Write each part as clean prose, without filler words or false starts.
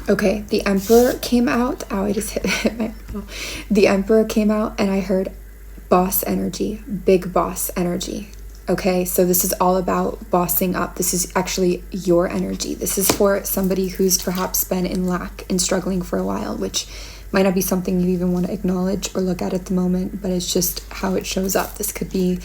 Okay, the Emperor came out. Oh, I just hit my... The Emperor came out and I heard boss energy, big boss energy. Okay, so this is all about bossing up. This is actually your energy. This is for somebody who's perhaps been in lack and struggling for a while, which might not be something you even want to acknowledge or look at the moment, but it's just how it shows up. This could be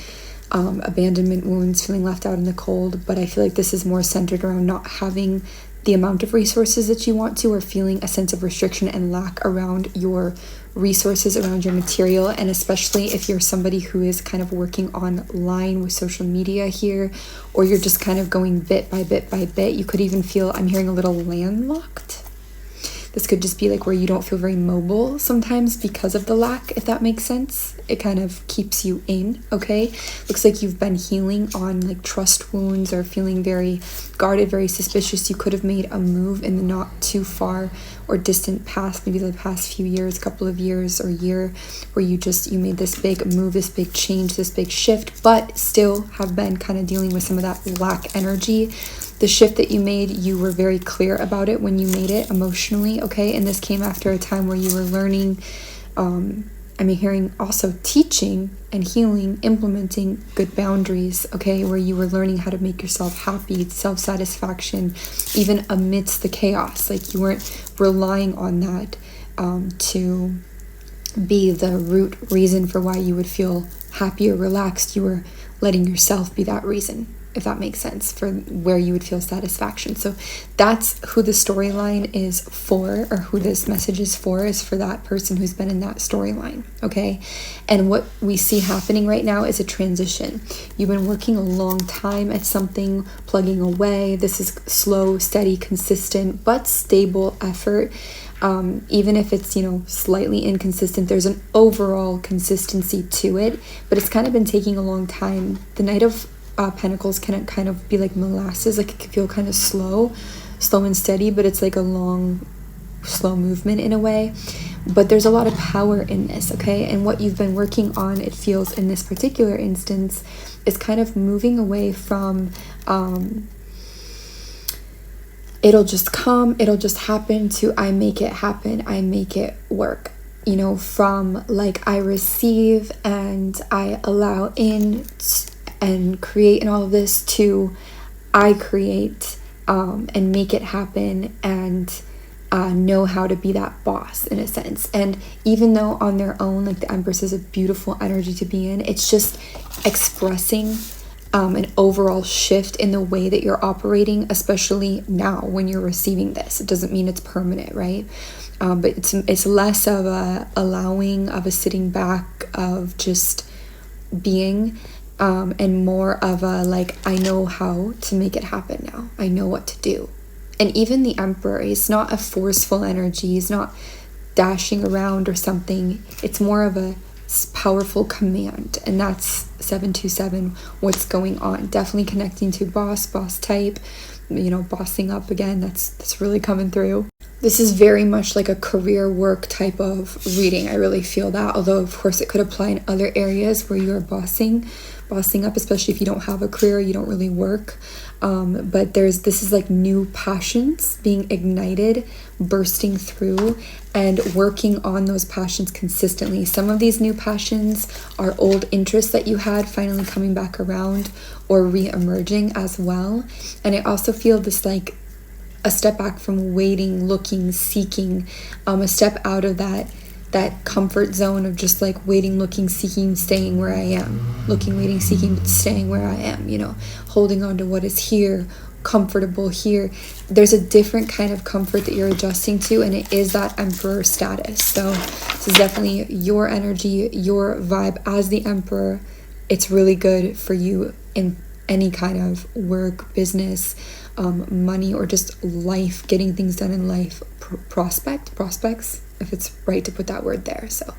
abandonment wounds, feeling left out in the cold, but I feel like this is more centered around not having the amount of resources that you want to, or feeling a sense of restriction and lack around your resources, around your material. And especially if you're somebody who is kind of working online with social media here, or you're just kind of going bit by bit by bit, you could even feel, I'm hearing a little landlocked. This could just be like where you don't feel very mobile sometimes because of the lack, if that makes sense. It kind of keeps you in, okay? Looks like you've been healing on like trust wounds, or feeling very guarded, very suspicious. You could have made a move in the not too far or distant past, maybe the past few years, couple of years or year, where you made this big move, this big change, this big shift, but still have been kind of dealing with some of that lack energy. The shift that you made, you were very clear about it when you made it emotionally, okay? And this came after a time where you were learning, hearing also teaching and healing, implementing good boundaries, okay? Where you were learning how to make yourself happy, self-satisfaction, even amidst the chaos. Like you weren't relying on that to be the root reason for why you would feel happy or relaxed. You were letting yourself be that reason, if that makes sense, for where you would feel satisfaction. So that's who the storyline is for, or who this message is for that person who's been in that storyline, okay? And what we see happening right now is a transition. You've been working a long time at something, plugging away. This is slow, steady, consistent, but stable effort. Even if it's, slightly inconsistent, there's an overall consistency to it, but it's kind of been taking a long time. The Knight of Pentacles can kind of be like molasses, like it can feel kind of slow and steady, but it's like a long, slow movement in a way. But there's a lot of power in this, okay? And what you've been working on, it feels in this particular instance, is kind of moving away from it'll just come, it'll just happen, to I make it happen, I make it work. From like I receive and I allow in and create and all of this, to I create and make it happen, and know how to be that boss in a sense. And even though on their own, like the Empress is a beautiful energy to be in, it's just expressing an overall shift in the way that you're operating, especially now when you're receiving this. It doesn't mean it's permanent, right? But it's less of a allowing, of a sitting back, of just being, and more of a like, I know how to make it happen now. I know what to do. And even the Emperor is not a forceful energy. He's not dashing around or something. It's more of a powerful command, and that's 727, what's going on. Definitely connecting to boss type, bossing up again. That's really coming through. This is very much like a career work type of reading. I really feel that, although of course it could apply in other areas where you're bossing up, especially if you don't have a career, you don't really work. But this is like new passions being ignited, bursting through, and working on those passions consistently. Some of these new passions are old interests that you had finally coming back around or re-emerging as well. And I also feel this like a step back from waiting, looking, seeking, a step out of that comfort zone of just like waiting, looking, seeking, staying where I am. Looking, waiting, seeking, but staying where I am, holding on to what is here, comfortable here. There's a different kind of comfort that you're adjusting to, and it is that Emperor status. So this is definitely your energy, your vibe as the Emperor. It's really good for you in any kind of work, business, money, or just life, getting things done in life, prospects, if it's right to put that word there. So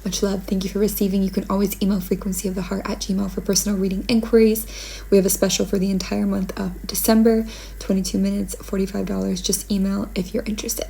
much love. Thank you for receiving. You can always email FrequencyOfTheHeart@gmail.com for personal reading inquiries. We have a special for the entire month of December, 22 minutes, $45. Just email if you're interested.